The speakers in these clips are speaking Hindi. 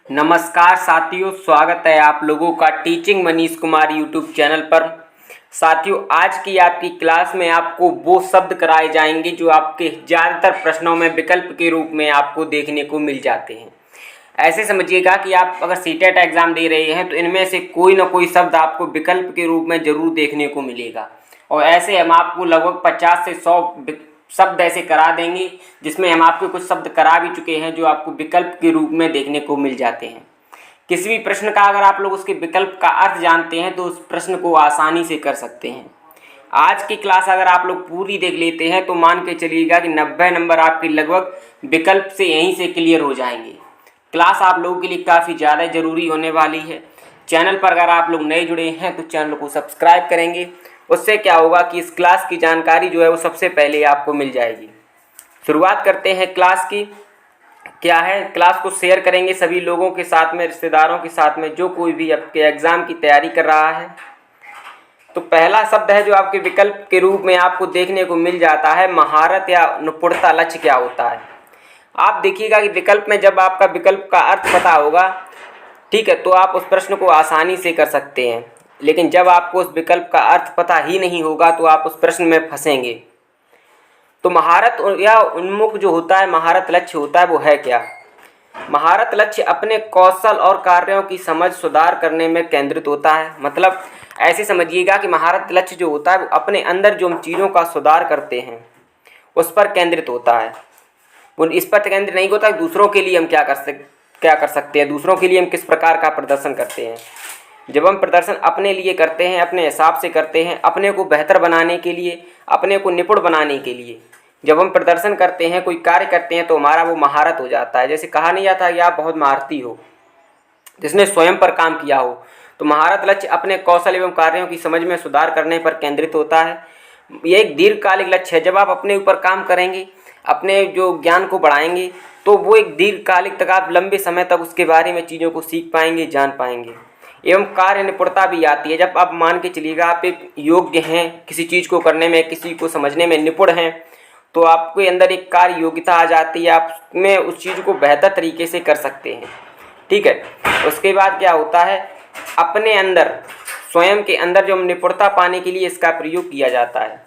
नमस्कार साथियों, स्वागत है आप लोगों का teaching Manish Kumar YouTube channel पर। साथियों, आज की आपकी क्लास में आपको वो शब्द कराए जाएंगे जो आपके ज़्यादातर प्रश्नों में विकल्प के रूप में आपको देखने को मिल जाते हैं। ऐसे समझिएगा कि आप अगर सीटेट एग्ज़ाम दे रहे हैं तो इनमें से कोई ना कोई शब्द आपको विकल्प के रूप में ज़रूर देखने को मिलेगा। और ऐसे हम आपको लगभग 50 से 100 शब्द ऐसे करा देंगे जिसमें हम आपके कुछ शब्द करा भी चुके हैं जो आपको विकल्प के रूप में देखने को मिल जाते हैं। किसी भी प्रश्न का अगर आप लोग उसके विकल्प का अर्थ जानते हैं तो उस प्रश्न को आसानी से कर सकते हैं। आज की क्लास अगर आप लोग पूरी देख लेते हैं तो मान के चलिएगा कि 90 नंबर आपके लगभग विकल्प से यहीं से क्लियर हो जाएंगे। क्लास आप लोगों के लिए काफ़ी ज़्यादा ज़रूरी होने वाली है। चैनल पर अगर आप लोग नए जुड़े हैं तो चैनल को सब्सक्राइब करेंगे। उससे क्या होगा कि इस क्लास की जानकारी जो है वो सबसे पहले आपको मिल जाएगी। शुरुआत करते हैं क्लास की। क्या है, क्लास को शेयर करेंगे सभी लोगों के साथ में, रिश्तेदारों के साथ में, जो कोई भी आपके एग्ज़ाम की तैयारी कर रहा है। तो पहला शब्द है जो आपके विकल्प के रूप में आपको देखने को मिल जाता है, महारत या निपुणता लक्ष्य क्या होता है। आप देखिएगा कि विकल्प में जब आपका विकल्प का अर्थ पता होगा, ठीक है, तो आप उस प्रश्न को आसानी से कर सकते हैं। लेकिन जब आपको उस विकल्प का अर्थ पता ही नहीं होगा तो आप उस प्रश्न में फंसेंगे। तो महारत या उन्मुख जो होता है, महारत लक्ष्य होता है, वो है क्या। महारत लक्ष्य अपने कौशल और कार्यों की समझ सुधार करने में केंद्रित होता है। मतलब ऐसे समझिएगा कि महारत लक्ष्य जो होता है वो अपने अंदर जो हम चीज़ों का सुधार करते हैं उस पर केंद्रित होता है। वो इस पर केंद्रित नहीं होता कि दूसरों के लिए हम क्या कर सकते हैं, दूसरों के लिए हम किस प्रकार का प्रदर्शन करते हैं। जब हम प्रदर्शन अपने लिए करते हैं, अपने हिसाब से करते हैं, अपने को बेहतर बनाने के लिए, अपने को निपुण बनाने के लिए जब हम प्रदर्शन करते हैं, कोई कार्य करते हैं, तो हमारा वो महारत हो जाता है। जैसे कहा नहीं जाता कि आप बहुत महारती हो, जिसने स्वयं पर काम किया हो। तो महारत लक्ष्य अपने कौशल एवं कार्यों की समझ में सुधार करने पर केंद्रित होता है। ये एक दीर्घकालिक लक्ष्य है। जब आप अपने ऊपर काम करेंगे, अपने जो ज्ञान को बढ़ाएंगे, तो वो एक दीर्घकालिक तक, आप लंबे समय तक उसके बारे में चीज़ों को सीख पाएंगे, जान पाएंगे। एवं कार्य निपुणता भी आती है। जब आप मान के चलिएगा आप एक योग्य हैं किसी चीज़ को करने में, किसी को समझने में निपुण हैं, तो आपके अंदर एक कार्य योग्यता आ जाती है। आप में उस चीज़ को बेहतर तरीके से कर सकते हैं, ठीक है। उसके बाद क्या होता है, अपने अंदर, स्वयं के अंदर जो निपुणता पाने के लिए इसका प्रयोग किया जाता है।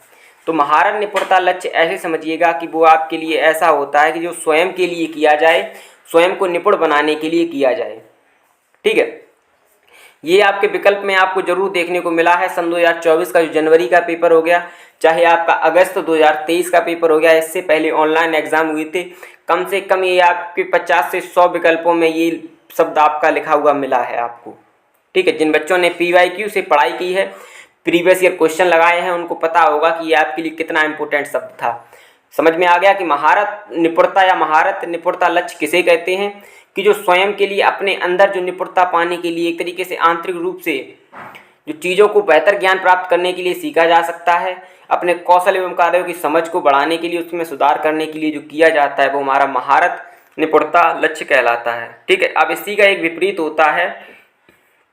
तो महारत निपुणता लक्ष्य ऐसे समझिएगा कि वो आपके लिए ऐसा होता है कि जो स्वयं के लिए किया जाए, स्वयं को निपुण बनाने के लिए किया जाए, ठीक है। ये आपके विकल्प में आपको जरूर देखने को मिला है। सन 2024 का जो जनवरी का पेपर हो गया, चाहे आपका अगस्त 2023 का पेपर हो गया, इससे पहले ऑनलाइन एग्जाम हुए थे, कम से कम ये आपके 50 से 100 विकल्पों में ये शब्द आपका लिखा हुआ मिला है आपको, ठीक है। जिन बच्चों ने PYQ से पढ़ाई की है, प्रीवियस ईयर क्वेश्चन लगाए हैं, उनको पता होगा कि ये आपके लिए कितना इंपॉर्टेंट शब्द था। समझ में आ गया कि महारत निपुणता या महारत निपुणता लक्ष्य किसे कहते हैं, कि जो स्वयं के लिए अपने अंदर जो निपुणता पाने के लिए एक तरीके से आंतरिक रूप से जो चीज़ों को बेहतर ज्ञान प्राप्त करने के लिए सीखा जा सकता है, अपने कौशल एवं कार्यों की समझ को बढ़ाने के लिए, उसमें सुधार करने के लिए जो किया जाता है, वो हमारा महारत निपुणता लक्ष्य कहलाता है, ठीक है। अब इसी का एक विपरीत होता है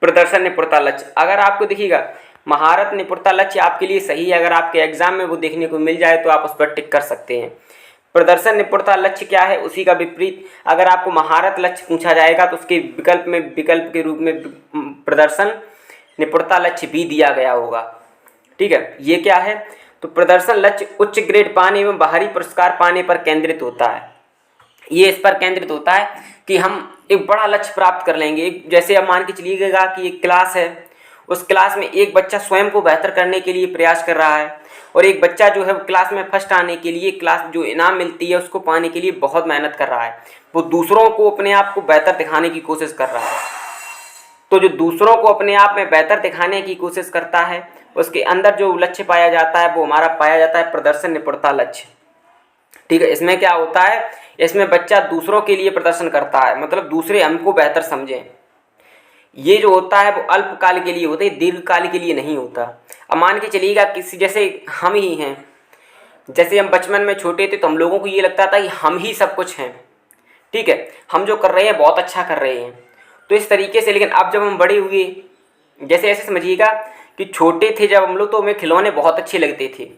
प्रदर्शन निपुणता लक्ष्य। अगर आपको देखिएगा महारत निपुणता लक्ष्य आपके लिए सही है, अगर आपके एग्जाम में वो देखने को मिल जाए तो आप उस पर टिक कर सकते हैं। प्रदर्शन निपुणता लक्ष्य क्या है, उसी का विपरीत अगर आपको महारत लक्ष्य पूछा जाएगा तो उसके विकल्प के रूप में प्रदर्शन निपुणता लक्ष्य भी दिया गया होगा, ठीक है। ये क्या है, तो प्रदर्शन लक्ष्य उच्च ग्रेड पाने एवं बाहरी पुरस्कार पाने पर केंद्रित होता है। ये इस पर केंद्रित होता है कि हम एक बड़ा लक्ष्य प्राप्त कर लेंगे। जैसे अब मान के चलिएगा कि एक क्लास है, उस क्लास में एक बच्चा स्वयं को बेहतर करने के लिए प्रयास कर रहा है, और एक बच्चा जो है क्लास में फर्स्ट आने के लिए, क्लास जो इनाम मिलती है उसको पाने के लिए बहुत मेहनत कर रहा है। वो दूसरों को अपने आप को बेहतर दिखाने की कोशिश कर रहा है। तो जो दूसरों को अपने आप में बेहतर दिखाने की कोशिश करता है, उसके अंदर जो लक्ष्य पाया जाता है वो हमारा पाया जाता है प्रदर्शन निपुणता लक्ष्य, ठीक है। इसमें क्या होता है, इसमें बच्चा दूसरों के लिए प्रदर्शन करता है, मतलब दूसरे हमको बेहतर समझें। ये जो होता है वो अल्पकाल के लिए होता है, दीर्घकाल के लिए नहीं होता। अब मान के चलिएगा किसी, जैसे हम ही हैं, जैसे हम बचपन में छोटे थे तो हम लोगों को ये लगता था कि हम ही सब कुछ हैं, ठीक है, हम जो कर रहे हैं बहुत अच्छा कर रहे हैं, तो इस तरीके से। लेकिन अब जब हम बड़े हुए, जैसे ऐसे समझिएगा कि छोटे थे जब हम लोग, तो हमें खिलौने बहुत अच्छे लगते थे,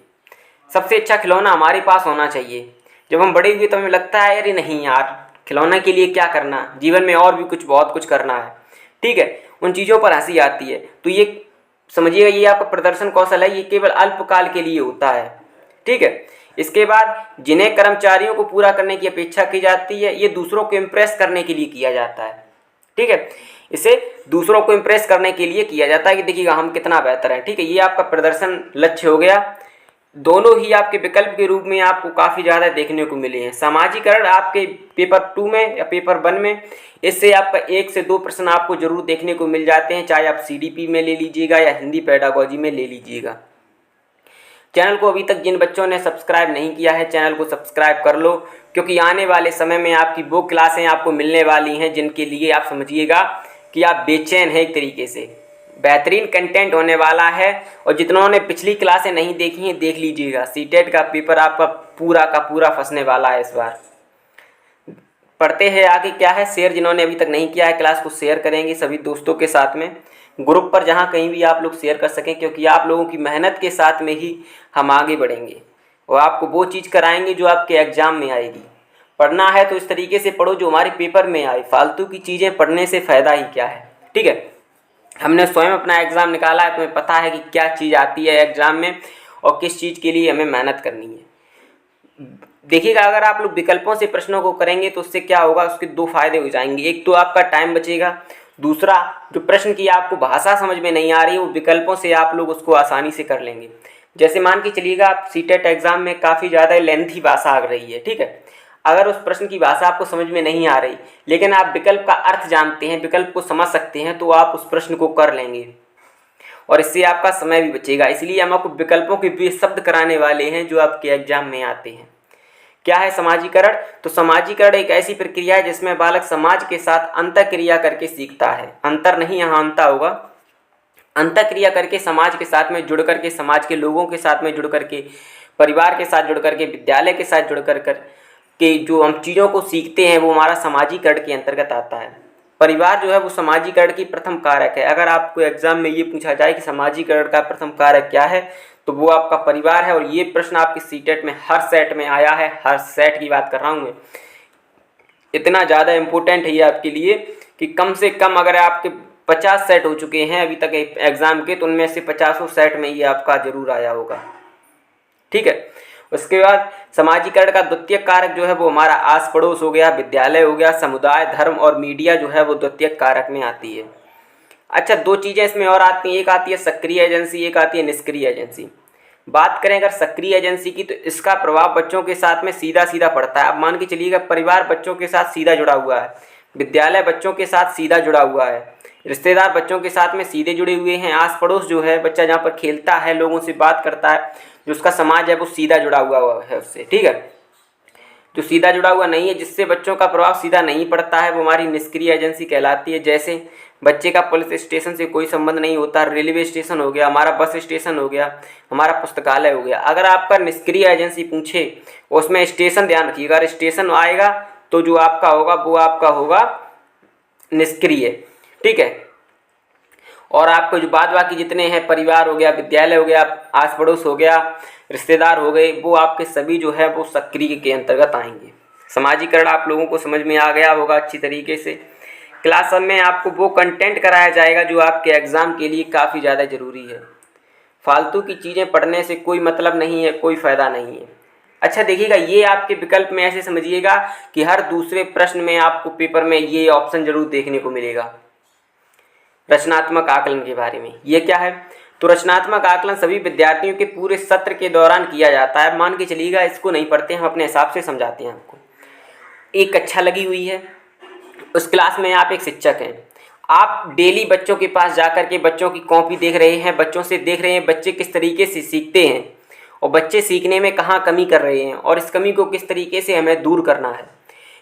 सबसे अच्छा खिलौना हमारे पास होना चाहिए। जब हम बड़े हुए तो हमें लगता है अरे नहीं यार, खिलौने के लिए क्या करना, जीवन में और भी कुछ बहुत कुछ करना है, ठीक है, उन चीज़ों पर हंसी आती है। तो ये समझिएगा, ये आपका प्रदर्शन कौशल है, ये केवल अल्पकाल के लिए होता है, ठीक है। इसके बाद जिन्हें कर्मचारियों को पूरा करने की अपेक्षा की जाती है, ये दूसरों को इम्प्रेस करने के लिए किया जाता है, ठीक है। इसे दूसरों को इम्प्रेस करने के लिए किया जाता है कि देखिएगा हम कितना बेहतर है, ठीक है। ये आपका प्रदर्शन लक्ष्य हो गया। दोनों ही आपके विकल्प के रूप में आपको काफ़ी ज़्यादा देखने को मिले हैं। सामाजिकरण आपके पेपर 2 में या पेपर 1 में, इससे आपका 1 से 2 प्रश्न आपको जरूर देखने को मिल जाते हैं, चाहे आप सीडीपी में ले लीजिएगा या हिंदी पेडागोजी में ले लीजिएगा। चैनल को अभी तक जिन बच्चों ने सब्सक्राइब नहीं किया है, चैनल को सब्सक्राइब कर लो, क्योंकि आने वाले समय में आपकी वो क्लासें आपको मिलने वाली हैं जिनके लिए आप समझिएगा कि आप बेचैन हैं। एक तरीके से बेहतरीन कंटेंट होने वाला है, और जितनों पिछली क्लासें नहीं देखी हैं देख लीजिएगा। सीटेट का पेपर आपका पूरा का पूरा फंसने वाला है इस बार। पढ़ते हैं आगे क्या है। शेयर जिन्होंने अभी तक नहीं किया है क्लास को शेयर करेंगे सभी दोस्तों के साथ में, ग्रुप पर जहाँ कहीं भी आप लोग शेयर कर सकें, क्योंकि आप लोगों की मेहनत के साथ में ही हम आगे बढ़ेंगे और आपको वो चीज़ कराएंगे जो आपके एग्ज़ाम में आएगी। पढ़ना है तो इस तरीके से पढ़ो जो हमारे पेपर में आए, फालतू की चीज़ें पढ़ने से फ़ायदा ही क्या है, ठीक है। हमने स्वयं अपना एग्ज़ाम निकाला है, तुम्हें पता है कि क्या चीज़ आती है एग्ज़ाम में और किस चीज़ के लिए हमें मेहनत करनी है। देखिएगा, अगर आप लोग विकल्पों से प्रश्नों को करेंगे तो उससे क्या होगा, उसके 2 फायदे हो जाएंगे। एक तो आपका टाइम बचेगा, दूसरा जो प्रश्न की आपको भाषा समझ में नहीं आ रही है वो विकल्पों से आप लोग उसको आसानी से कर लेंगे। जैसे मान के चलिएगा आप सीटेट एग्ज़ाम में काफ़ी ज़्यादा लेंथी भाषा आ रही है, ठीक है। अगर उस प्रश्न की भाषा आपको समझ में नहीं आ रही, लेकिन आप विकल्प का अर्थ जानते हैं, विकल्प को समझ सकते हैं, तो आप उस प्रश्न को कर लेंगे और इससे आपका समय भी बचेगा। इसलिए हम आपको विकल्पों के भी शब्द कराने वाले हैं जो आपके एग्जाम में आते हैं। क्या है समाजीकरण? तो समाजीकरण एक ऐसी प्रक्रिया है जिसमें बालक समाज के साथ अंतःक्रिया करके सीखता है। अंतर नहीं, यहाँ अंता होगा। अंतःक्रिया करके समाज के साथ में जुड़ करके, समाज के लोगों के साथ में जुड़ करके, परिवार के साथ जुड़ करके, विद्यालय के साथ जुड़ कर के जो हम चीज़ों को सीखते हैं वो हमारा समाजीकरण के अंतर्गत आता है। परिवार जो है वो समाजीकरण की प्रथम कारक है। अगर आपको एग्जाम में ये पूछा जाए कि समाजीकरण का प्रथम कारक क्या है, तो वो आपका परिवार है। और ये प्रश्न आपके सीटेट में हर सेट में आया है, हर सेट की बात कर रहा हूँ मैं। इतना ज़्यादा इम्पोर्टेंट है ये आपके लिए कि कम से कम अगर आपके 50 सेट हो चुके हैं अभी तक एग्ज़ाम के, तो उनमें से 50 सेट में ये आपका जरूर आया होगा, ठीक है। उसके बाद समाजीकरण का द्वितीय कारक जो है वो हमारा आस पड़ोस हो गया, विद्यालय हो गया, समुदाय, धर्म और मीडिया जो है वो द्वितीय कारक में आती है। अच्छा, 2 चीज़ें इसमें और आती हैं, एक आती है सक्रिय एजेंसी, एक आती है निष्क्रिय एजेंसी। बात करें अगर सक्रिय एजेंसी की, तो इसका प्रभाव बच्चों के साथ में सीधा सीधा पड़ता है। अब मान के चलिएगा परिवार बच्चों के साथ सीधा जुड़ा हुआ है, विद्यालय बच्चों के साथ सीधा जुड़ा हुआ है, रिश्तेदार बच्चों के साथ में सीधे जुड़े हुए हैं, आस पड़ोस जो है बच्चा जहाँ पर खेलता है, लोगों से बात करता है, जो उसका समाज है वो सीधा जुड़ा हुआ है उससे, ठीक है। जो सीधा जुड़ा हुआ नहीं है, जिससे बच्चों का प्रभाव सीधा नहीं पड़ता है, वो हमारी निष्क्रिय एजेंसी कहलाती है। जैसे बच्चे का पुलिस स्टेशन से कोई संबंध नहीं होता, रेलवे स्टेशन हो गया, हमारा बस स्टेशन हो गया, हमारा पुस्तकालय हो गया। अगर आपका निष्क्रिय एजेंसी पूछे उसमें स्टेशन ध्यान रखिएगा, अगर स्टेशन आएगा तो जो आपका होगा वो आपका होगा निष्क्रिय, ठीक है। और आपको जो बाद बाकी जितने हैं, परिवार हो गया, विद्यालय हो गया, आस पड़ोस हो गया, रिश्तेदार हो गए, वो आपके सभी जो है वो सक्रिय के अंतर्गत आएंगे। समाजीकरण आप लोगों को समझ में आ गया होगा अच्छी तरीके से। क्लास में आपको वो कंटेंट कराया जाएगा जो आपके एग्ज़ाम के लिए काफ़ी ज़्यादा ज़रूरी है। फालतू की चीज़ें पढ़ने से कोई मतलब नहीं है, कोई फ़ायदा नहीं है। अच्छा देखिएगा, ये आपके विकल्प में ऐसे समझिएगा कि हर दूसरे प्रश्न में आपको पेपर में ये ऑप्शन जरूर देखने को मिलेगा रचनात्मक आकलन के बारे में। ये क्या है? तो रचनात्मक आकलन सभी विद्यार्थियों के पूरे सत्र के दौरान किया जाता है। मान के चलिएगा, इसको नहीं पढ़ते, हम अपने हिसाब से समझाते हैं आपको। एक कक्षा लगी हुई है, उस क्लास में आप एक शिक्षक हैं, आप डेली बच्चों के पास जाकर के बच्चों की कॉपी देख रहे हैं, बच्चों से देख रहे हैं बच्चे किस तरीके से सीखते हैं और बच्चे सीखने में कहाँ कमी कर रहे हैं और इस कमी को किस तरीके से हमें दूर करना है।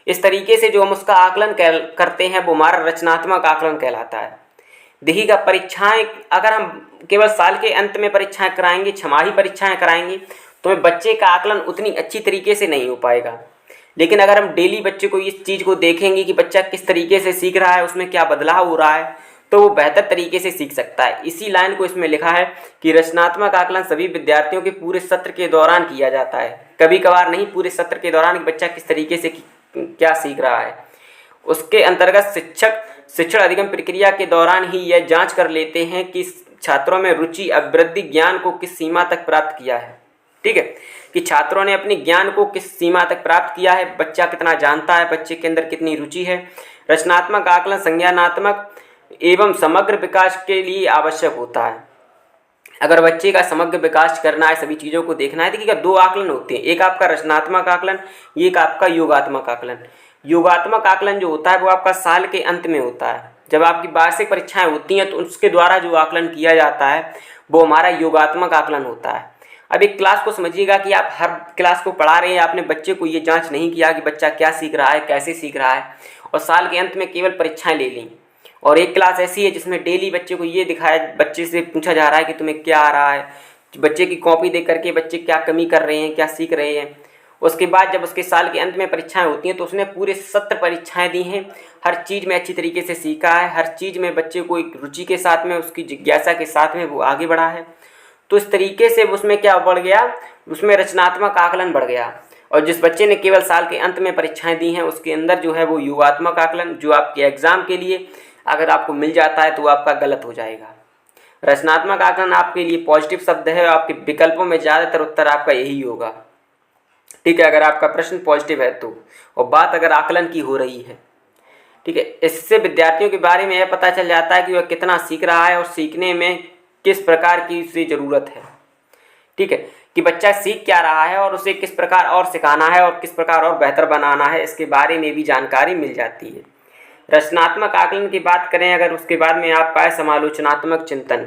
इस तरीके से जो हम उसका आकलन करते हैं वो हमारा रचनात्मक आकलन कहलाता है। देखिएगा, परीक्षाएं अगर हम केवल साल के अंत में परीक्षाएं कराएंगे, छमाही परीक्षाएं कराएंगे, तो बच्चे का आकलन उतनी अच्छी तरीके से नहीं हो पाएगा। लेकिन अगर हम डेली बच्चे को इस चीज़ को देखेंगे कि बच्चा किस तरीके से सीख रहा है, उसमें क्या बदलाव हो रहा है, तो वो बेहतर तरीके से सीख सकता है। इसी लाइन को इसमें लिखा है कि रचनात्मक आकलन सभी विद्यार्थियों के पूरे सत्र के दौरान किया जाता है। कभी कभार नहीं, पूरे सत्र के दौरान बच्चा किस तरीके से क्या सीख रहा है। उसके अंतर्गत शिक्षक शिक्षण अधिगम प्रक्रिया के दौरान ही यह जांच कर लेते हैं कि छात्रों में रुचि अभिवृद्धि ज्ञान को किस सीमा तक प्राप्त किया है। ठीक है, कि छात्रों ने अपनी ज्ञान को किस सीमा तक प्राप्त किया है, बच्चा कितना जानता है, बच्चे के अंदर कितनी रुचि है। रचनात्मक आकलन संज्ञानात्मक एवं समग्र विकास के लिए आवश्यक होता है। अगर बच्चे का समग्र विकास करना है, सभी चीज़ों को देखना है, देखिएगा दो आकलन होते हैं, एक आपका रचनात्मक आकलन, एक आपका योगात्मक आकलन। योगात्मक आकलन जो होता है वो आपका साल के अंत में होता है, जब आपकी वार्षिक परीक्षाएं होती हैं तो उसके द्वारा जो आकलन किया जाता है वो हमारा योगात्मक आकलन होता है। अब एक क्लास को समझिएगा कि आप हर क्लास को पढ़ा रहे हैं, आपने बच्चे को ये जांच नहीं किया कि बच्चा क्या सीख रहा है, कैसे सीख रहा है, और साल के अंत में केवल परीक्षाएं ले ली। और एक क्लास ऐसी है जिसमें डेली बच्चे को ये दिखाया, बच्चे से पूछा जा रहा है कि तुम्हें क्या आ रहा है, बच्चे की कॉपी देख करके बच्चे क्या कमी कर रहे हैं, क्या सीख रहे हैं। उसके बाद जब उसके साल के अंत में परीक्षाएं होती हैं तो उसने पूरे 70 परीक्षाएं दी हैं, हर चीज़ में अच्छी तरीके से सीखा है, हर चीज़ में बच्चे को एक रुचि के साथ में, उसकी जिज्ञासा के साथ में वो आगे बढ़ा है। तो इस तरीके से उसमें क्या बढ़ गया, उसमें रचनात्मक आकलन बढ़ गया। और जिस बच्चे ने केवल साल के अंत में परीक्षाएं दी हैं उसके अंदर जो है वो योगात्मक आकलन, जो आपके एग्जाम के लिए अगर आपको मिल जाता है तो आपका गलत हो जाएगा। रचनात्मक आकलन आपके लिए पॉजिटिव शब्द है, आपके विकल्पों में ज़्यादातर उत्तर आपका यही होगा। ठीक है, अगर आपका प्रश्न पॉजिटिव है तो, और बात अगर आकलन की हो रही है। ठीक है, इससे विद्यार्थियों के बारे में यह पता चल जाता है कि वह कितना सीख रहा है और सीखने में किस प्रकार की उसे ज़रूरत है। ठीक है, कि बच्चा सीख क्या रहा है और उसे किस प्रकार और सिखाना है और किस प्रकार और बेहतर बनाना है, इसके बारे में भी जानकारी मिल जाती है। रचनात्मक आकलन की बात करें अगर, उसके बाद में आपका है समालोचनात्मक चिंतन,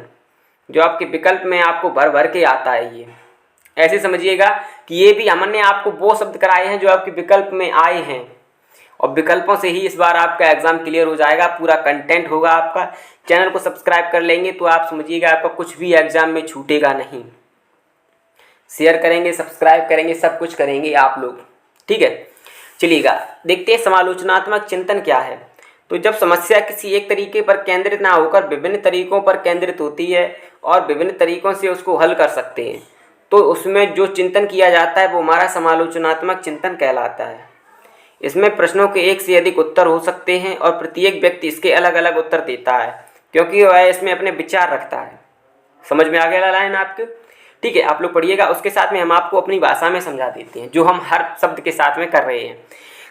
जो आपके विकल्प में आपको भर भर के आता है। ये ऐसे समझिएगा कि ये भी हमने आपको वो शब्द कराए हैं जो आपके विकल्प में आए हैं, और विकल्पों से ही इस बार आपका एग्जाम क्लियर हो जाएगा, पूरा कंटेंट होगा आपका। चैनल को सब्सक्राइब कर लेंगे तो आप समझिएगा आपका कुछ भी एग्जाम में छूटेगा नहीं। शेयर करेंगे, सब्सक्राइब करेंगे, सब कुछ करेंगे आप लोग। ठीक है, चलिएगा देखते हैं समालोचनात्मक चिंतन क्या है। तो जब समस्या किसी एक तरीके पर केंद्रित ना होकर विभिन्न तरीकों पर केंद्रित होती है और विभिन्न तरीकों से उसको हल कर सकते हैं, तो उसमें जो चिंतन किया जाता है वो हमारा समालोचनात्मक चिंतन कहलाता है। इसमें प्रश्नों के एक से अधिक उत्तर हो सकते हैं और प्रत्येक व्यक्ति इसके अलग अलग उत्तर देता है, क्योंकि वह इसमें अपने विचार रखता है। समझ में आ गया लाइन आपके? ठीक है, आप लोग पढ़िएगा, उसके साथ में हम आपको अपनी भाषा में समझा देते हैं, जो हम हर शब्द के साथ में कर रहे हैं।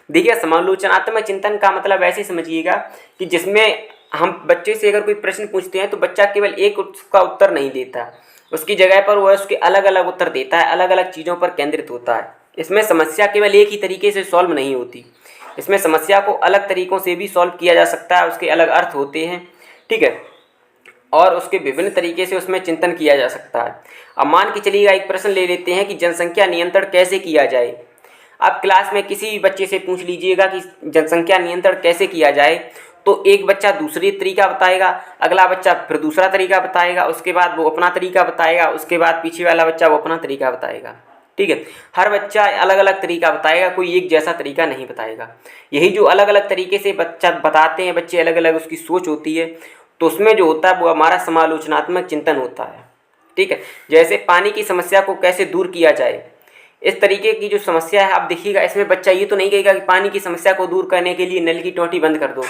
देखिए, समालोचनात्मक चिंतन का मतलब ऐसे समझिएगा कि जिसमें हम बच्चे से अगर कोई प्रश्न पूछते हैं तो बच्चा केवल एक उसका उत्तर नहीं देता, उसकी जगह पर वह उसके अलग अलग उत्तर देता है, अलग अलग चीज़ों पर केंद्रित होता है। इसमें समस्या केवल एक ही तरीके से सॉल्व नहीं होती, इसमें समस्या को अलग तरीक़ों से भी सॉल्व किया जा सकता है, उसके अलग अर्थ होते हैं। ठीक है, और उसके विभिन्न तरीके से उसमें चिंतन किया जा सकता है। अब मान के चलिएगा एक प्रश्न ले लेते हैं कि जनसंख्या नियंत्रण कैसे किया जाए। आप क्लास में किसी भी बच्चे से पूछ लीजिएगा कि जनसंख्या नियंत्रण कैसे किया जाए, तो एक बच्चा दूसरी तरीका बताएगा, अगला बच्चा फिर दूसरा तरीका बताएगा, उसके बाद वो अपना तरीका बताएगा, उसके बाद पीछे वाला बच्चा वो अपना तरीका बताएगा। ठीक है, हर बच्चा अलग अलग तरीका बताएगा, कोई एक जैसा तरीका नहीं बताएगा। यही जो अलग अलग तरीके से बच्चा बताते हैं बच्चे, अलग अलग उसकी सोच होती है, तो उसमें जो होता है वो हमारा समालोचनात्मक चिंतन होता है। ठीक है, जैसे पानी की समस्या को कैसे दूर किया जाए, इस तरीके की जो समस्या है आप देखिएगा, इसमें बच्चा ये तो नहीं कहेगा कि पानी की समस्या को दूर करने के लिए नल की टोंटी बंद कर दो,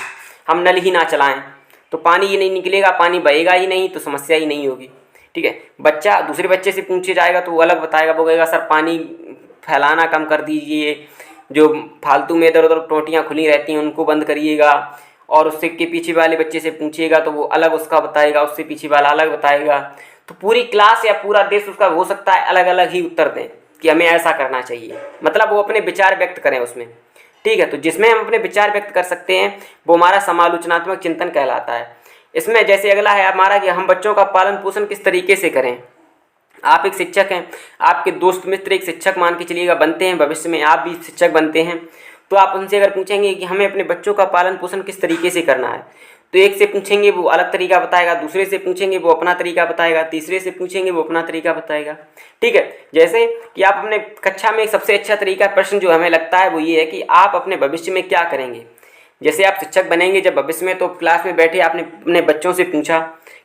हम नल ही ना चलाएं तो पानी ये नहीं निकलेगा, पानी बहेगा ही नहीं तो समस्या ही नहीं होगी। ठीक है, बच्चा दूसरे बच्चे से पूछे जाएगा तो वो अलग बताएगा, वो कहेगा सर पानी फैलाना कम कर दीजिए, जो फालतू में इधर उधर टोंटियाँ खुली रहती हैं उनको बंद करिएगा। और उससे के पीछे वाले बच्चे से पूछिएगा तो वो अलग उसका बताएगा, उससे पीछे वाला अलग बताएगा। तो पूरी क्लास या पूरा देश उसका हो सकता है अलग अलग ही उत्तर दें कि हमें ऐसा करना चाहिए, मतलब वो अपने विचार व्यक्त करें उसमें। ठीक है, तो जिसमें हम अपने विचार व्यक्त कर सकते हैं वो हमारा समालोचनात्मक चिंतन कहलाता है। इसमें जैसे अगला है हमारा कि हम बच्चों का पालन पोषण किस तरीके से करें। आप एक शिक्षक हैं, आपके दोस्त मित्र एक शिक्षक मान के चलिएगा बनते हैं, भविष्य में आप भी शिक्षक बनते हैं, तो आप उनसे अगर पूछेंगे कि हमें अपने बच्चों का पालन पोषण किस तरीके से करना है, तो एक से पूछेंगे वो अलग तरीका बताएगा, दूसरे से पूछेंगे वो अपना तरीका बताएगा, तीसरे से पूछेंगे वो अपना तरीका बताएगा। ठीक है, जैसे कि आप अपने कक्षा में सबसे अच्छा तरीका प्रश्न जो हमें लगता है वो ये है कि आप अपने भविष्य में क्या करेंगे। जैसे आप शिक्षक बनेंगे जब भविष्य में, तो क्लास में बैठे आपने अपने बच्चों से पूछा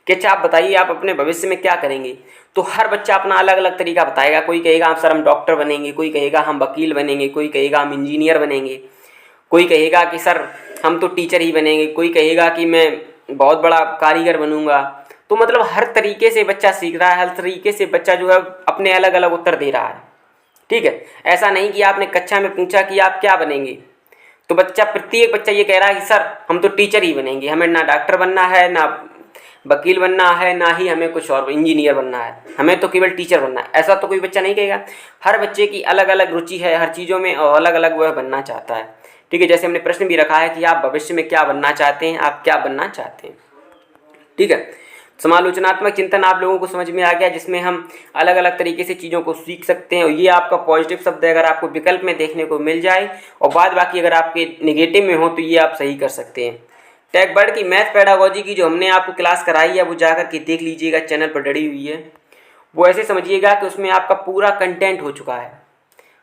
कि अच्छा आप बताइए आप अपने भविष्य में क्या करेंगे, तो हर बच्चा अपना अलग अलग तरीका बताएगा। कोई कहेगा सर हम डॉक्टर बनेंगे, कोई कहेगा हम वकील बनेंगे, कोई कहेगा हम इंजीनियर बनेंगे, कोई कहेगा कि सर हम तो टीचर ही बनेंगे, कोई कहेगा कि मैं बहुत बड़ा कारीगर बनूंगा। तो मतलब हर तरीके से बच्चा सीख रहा है, हर तरीके से बच्चा जो है अपने अलग अलग उत्तर दे रहा है। ठीक है, ऐसा नहीं कि आपने कक्षा में पूछा कि आप क्या बनेंगे तो प्रत्येक बच्चा ये कह रहा है कि सर हम तो टीचर ही बनेंगे, हमें ना डॉक्टर बनना है, ना वकील बनना है, ना ही हमें कुछ और इंजीनियर बनना है, हमें तो केवल टीचर बनना है। ऐसा तो कोई बच्चा नहीं कहेगा। हर बच्चे की अलग अलग रुचि है हर चीज़ों में और अलग अलग वह बनना चाहता है। ठीक है, जैसे हमने प्रश्न भी रखा है कि आप भविष्य में क्या बनना चाहते हैं, आप क्या बनना चाहते हैं। ठीक है, समालोचनात्मक चिंतन आप लोगों को समझ में आ गया, जिसमें हम अलग अलग तरीके से चीज़ों को सीख सकते हैं। और ये आपका पॉजिटिव शब्द है, अगर आपको विकल्प में देखने को मिल जाए और बाद बाकी अगर आपके नेगेटिव में हो तो ये आप सही कर सकते हैं। टेक वर्ड की मैथ पेडागोजी की जो हमने आपको क्लास कराई है वो जाकर के देख लीजिएगा, चैनल पर डली हुई है। वो ऐसे समझिएगा कि उसमें आपका पूरा कंटेंट हो चुका है।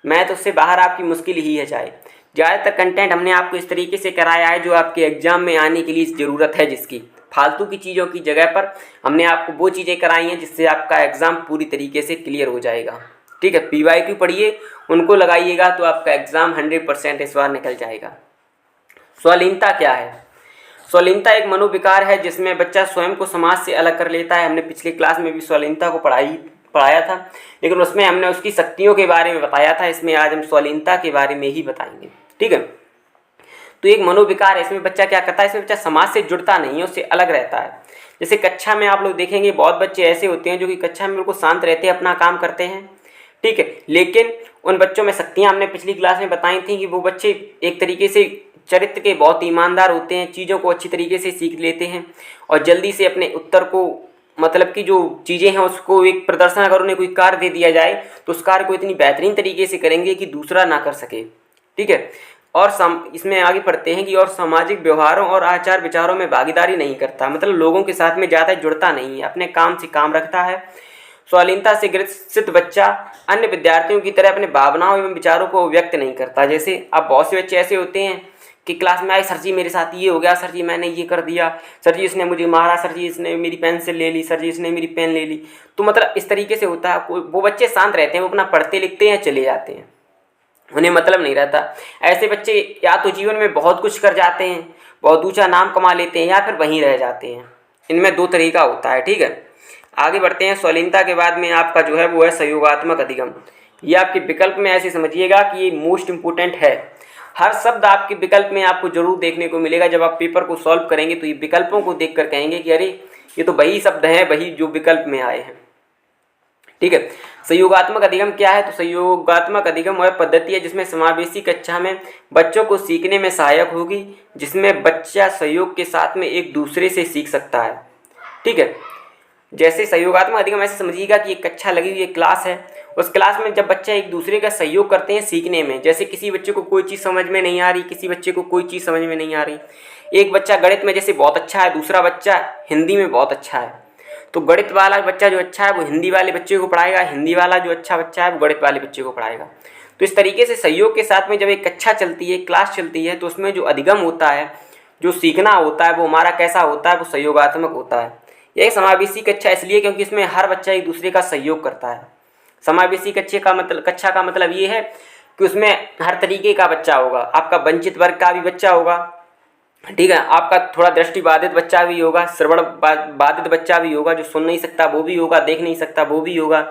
मैथ उससे बाहर आपकी मुश्किल ही है। चाहे ज़्यादातर कंटेंट हमने आपको इस तरीके से कराया है जो आपके एग्जाम में आने के लिए ज़रूरत है, जिसकी फालतू की चीज़ों की जगह पर हमने आपको वो चीज़ें कराई हैं जिससे आपका एग्ज़ाम पूरी तरीके से क्लियर हो जाएगा। ठीक है, PYQ पढ़िए, उनको लगाइएगा तो आपका एग्ज़ाम 100% इस बार निकल जाएगा। स्वलीनता क्या है? स्वलीनता एक मनोविकार है जिसमें बच्चा स्वयं को समाज से अलग कर लेता है। हमने पिछली क्लास में भी स्वलीनता को पढ़ाया था, लेकिन उसमें हमने उसकी शक्तियों के बारे में बताया था। इसमें आज हम स्वलीनता के बारे में ही बताएंगे। ठीक है, तो एक मनोविकार है, इसमें बच्चा क्या करता है, इसमें बच्चा समाज से जुड़ता नहीं है, उससे अलग रहता है। जैसे कक्षा में आप लोग देखेंगे बहुत बच्चे ऐसे होते हैं जो कि कक्षा में बिल्कुल शांत रहते हैं, अपना काम करते हैं। ठीक है, लेकिन उन बच्चों में शक्तियाँ हमने पिछली क्लास में बताई थी कि वो बच्चे एक तरीके से चरित्र के बहुत ईमानदार होते हैं, चीज़ों को अच्छी तरीके से सीख लेते हैं और जल्दी से अपने उत्तर को, मतलब कि जो चीज़ें हैं उसको एक प्रदर्शन, अगर उन्हें कोई कार्य दे दिया जाए तो उस कार्य को इतनी बेहतरीन तरीके से करेंगे कि दूसरा ना कर सके। ठीक है, और इसमें आगे पढ़ते हैं कि और सामाजिक व्यवहारों और आचार विचारों में भागीदारी नहीं करता, मतलब लोगों के साथ में ज़्यादा जुड़ता नहीं है, अपने काम से काम रखता है। स्वलीनता से ग्रसित बच्चा अन्य विद्यार्थियों की तरह अपने भावनाओं एवं विचारों को व्यक्त नहीं करता। जैसे अब बहुत से बच्चे ऐसे होते हैं कि क्लास में आए, सर जी मेरे साथ ये हो गया, सर जी मैंने ये कर दिया, सर जी इसने मुझे मारा, सर जी इसने मेरी पेंसिल ले ली, सर जी इसने मेरी पेन ले ली। तो मतलब इस तरीके से होता है। वो बच्चे शांत रहते हैं, वो अपना पढ़ते लिखते हैं, चले जाते हैं, उन्हें मतलब नहीं रहता। ऐसे बच्चे या तो जीवन में बहुत कुछ कर जाते हैं, बहुत ऊंचा नाम कमा लेते हैं, या फिर वहीं रह जाते हैं। इनमें दो तरीका होता है। ठीक है, आगे बढ़ते हैं। स्वलीनता के बाद में आपका जो है वो है सहयोगात्मक अधिगम। ये आपके विकल्प में ऐसे समझिएगा कि ये मोस्ट इम्पोर्टेंट है। हर शब्द आपके विकल्प में आपको जरूर देखने को मिलेगा। जब आप पेपर को सॉल्व करेंगे तो ये विकल्पों को देखकर कहेंगे कि अरे ये तो वही शब्द है, वही जो विकल्प में आए हैं। ठीक है, सहयोगात्मक अधिगम क्या है? तो सहयोगात्मक अधिगम वह पद्धति है जिसमें समावेशी कक्षा में बच्चों को सीखने में सहायक होगी, जिसमें बच्चा सहयोग के साथ में एक दूसरे से सीख सकता है। ठीक है, जैसे सहयोगात्मक अधिगम ऐसे समझिएगा कि एक कक्षा लगी हुई एक क्लास है, उस क्लास में जब बच्चे एक दूसरे का सहयोग करते हैं सीखने में, जैसे किसी बच्चे को कोई चीज़ समझ में नहीं आ रही, किसी बच्चे को कोई चीज़ समझ में नहीं आ रही, एक बच्चा गणित में जैसे बहुत अच्छा है, दूसरा बच्चा हिंदी में बहुत अच्छा है, तो गणित वाला बच्चा जो अच्छा है वो हिंदी वाले बच्चे को पढ़ाएगा, हिंदी वाला जो अच्छा बच्चा है वो गणित वाले बच्चे को पढ़ाएगा। तो इस तरीके से सहयोग के साथ में जब एक कक्षा चलती है, क्लास चलती है, तो उसमें जो अधिगम होता है, जो सीखना होता है, वो हमारा कैसा होता है, वो सहयोगात्मक होता है। यह समावेशी कक्षा इसलिए क्योंकि इसमें हर बच्चा एक दूसरे का सहयोग करता है। समावेशी कक्षा का मतलब ये है कि उसमें हर तरीके का बच्चा होगा। आपका वंचित वर्ग का भी बच्चा होगा, ठीक है, आपका थोड़ा दृष्टिबाधित बच्चा भी होगा, श्रवण बाधित बच्चा भी होगा, जो सुन नहीं सकता वो भी होगा, देख नहीं सकता वो भी होगा,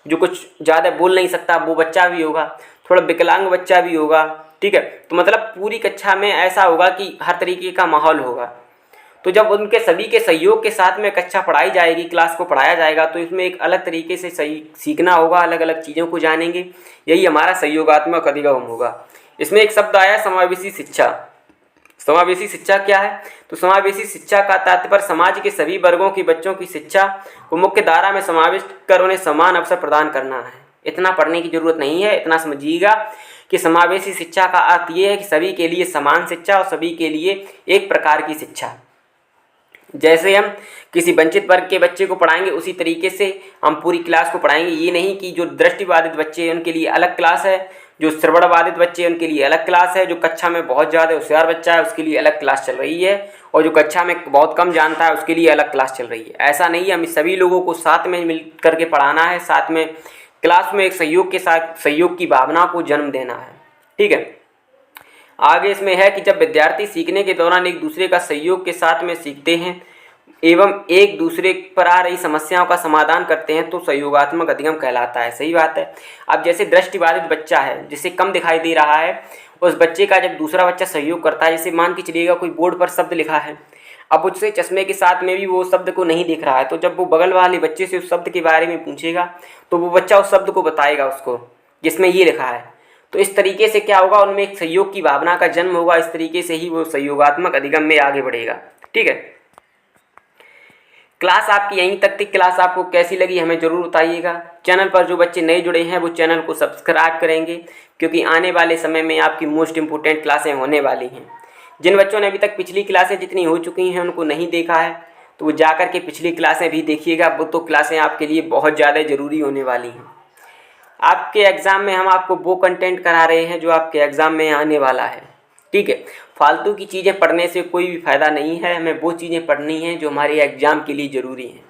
जो कुछ ज़्यादा बोल नहीं सकता वो बच्चा भी होगा, थोड़ा विकलांग बच्चा भी होगा। ठीक है, तो मतलब पूरी कक्षा में ऐसा होगा कि हर तरीके का माहौल होगा। तो जब उनके सभी के सहयोग के साथ में कक्षा पढ़ाई जाएगी, क्लास को पढ़ाया जाएगा, तो इसमें एक अलग तरीके से सही सीखना होगा, अलग अलग चीज़ों को जानेंगे। यही हमारा सहयोगात्मक अधिगम होगा। इसमें एक शब्द आया समावेशी शिक्षा। समावेशी शिक्षा क्या है? तो समावेशी शिक्षा का तात्पर्य समाज के सभी वर्गों के बच्चों की शिक्षा को मुख्य धारा में समाविष्ट कर उन्हें समान अवसर प्रदान करना है। इतना पढ़ने की जरूरत नहीं है, इतना समझिएगा कि समावेशी शिक्षा का अर्थ ये है कि सभी के लिए समान शिक्षा और सभी के लिए एक प्रकार की शिक्षा। जैसे हम किसी वंचित वर्ग के बच्चे को पढ़ाएंगे उसी तरीके से हम पूरी क्लास को पढ़ाएंगे। ये नहीं कि जो दृष्टिबाधित बच्चे हैं उनके लिए अलग क्लास है, जो श्रवणबाधित बच्चे हैं उनके लिए अलग क्लास है, जो कक्षा में बहुत ज़्यादा होशियार बच्चा है उसके लिए अलग क्लास चल रही है, और जो कक्षा में बहुत कम जानता है उसके लिए अलग क्लास चल रही है। ऐसा नहीं है, हमें सभी लोगों को साथ में मिल करके पढ़ाना है, साथ में क्लास में एक सहयोग के साथ सहयोग की भावना को जन्म देना है। ठीक है, आगे इसमें है कि जब विद्यार्थी सीखने के दौरान एक दूसरे का सहयोग के साथ में सीखते हैं एवं एक दूसरे पर आ रही समस्याओं का समाधान करते हैं तो सहयोगात्मक अधिगम कहलाता है। सही बात है। अब जैसे दृष्टिबाधित बच्चा है जिसे कम दिखाई दे रहा है, उस बच्चे का जब दूसरा बच्चा सहयोग करता है, जैसे मान के चलिएगा कोई बोर्ड पर शब्द लिखा है, अब उससे चश्मे के साथ में भी वो शब्द को नहीं दिख रहा है, तो जब वो बगल वाले बच्चे से उस शब्द के बारे में पूछेगा तो वो बच्चा उस शब्द को बताएगा उसको जिसमें ये लिखा है। तो इस तरीके से क्या होगा, उनमें एक सहयोग की भावना का जन्म होगा। इस तरीके से ही वो सहयोगात्मक अधिगम में आगे बढ़ेगा। ठीक है। क्लास आपकी यहीं तक थी। क्लास आपको कैसी लगी हमें ज़रूर बताइएगा। चैनल पर जो बच्चे नए जुड़े हैं वो चैनल को सब्सक्राइब करेंगे, क्योंकि आने वाले समय में आपकी मोस्ट इम्पोर्टेंट क्लासें होने वाली हैं। जिन बच्चों ने अभी तक पिछली क्लासें जितनी हो चुकी हैं उनको नहीं देखा है तो वो जाकर के पिछली क्लासें भी देखिएगा। वो तो क्लासें आपके लिए बहुत ज़्यादा ज़रूरी होने वाली हैं। आपके एग्ज़ाम में हम आपको वो कंटेंट करा रहे हैं जो आपके एग्ज़ाम में आने वाला है। ठीक है। फालतू की चीज़ें पढ़ने से कोई भी फ़ायदा नहीं है। हमें वो चीज़ें पढ़नी हैं जो हमारे एग्ज़ाम के लिए ज़रूरी हैं।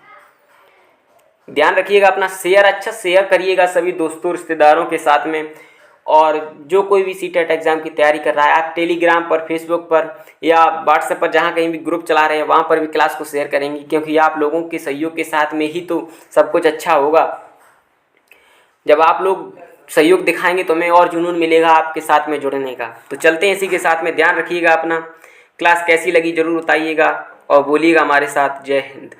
ध्यान रखिएगा अपना। शेयर अच्छा शेयर करिएगा सभी दोस्तों रिश्तेदारों के साथ में। और जो कोई भी सीटेट एग्ज़ाम की तैयारी कर रहा है, आप टेलीग्राम पर, फेसबुक पर या व्हाट्सएप पर जहाँ कहीं भी ग्रुप चला रहे हैं वहाँ पर भी क्लास को शेयर करेंगे, क्योंकि आप लोगों के सहयोग के साथ में ही तो सब कुछ अच्छा होगा। जब आप लोग सहयोग दिखाएंगे तो हमें और जुनून मिलेगा आपके साथ में जुड़ने का। तो चलते हैं इसी के साथ में। ध्यान रखिएगा अपना। क्लास कैसी लगी ज़रूर बताइएगा और बोलिएगा हमारे साथ। जय हिंद।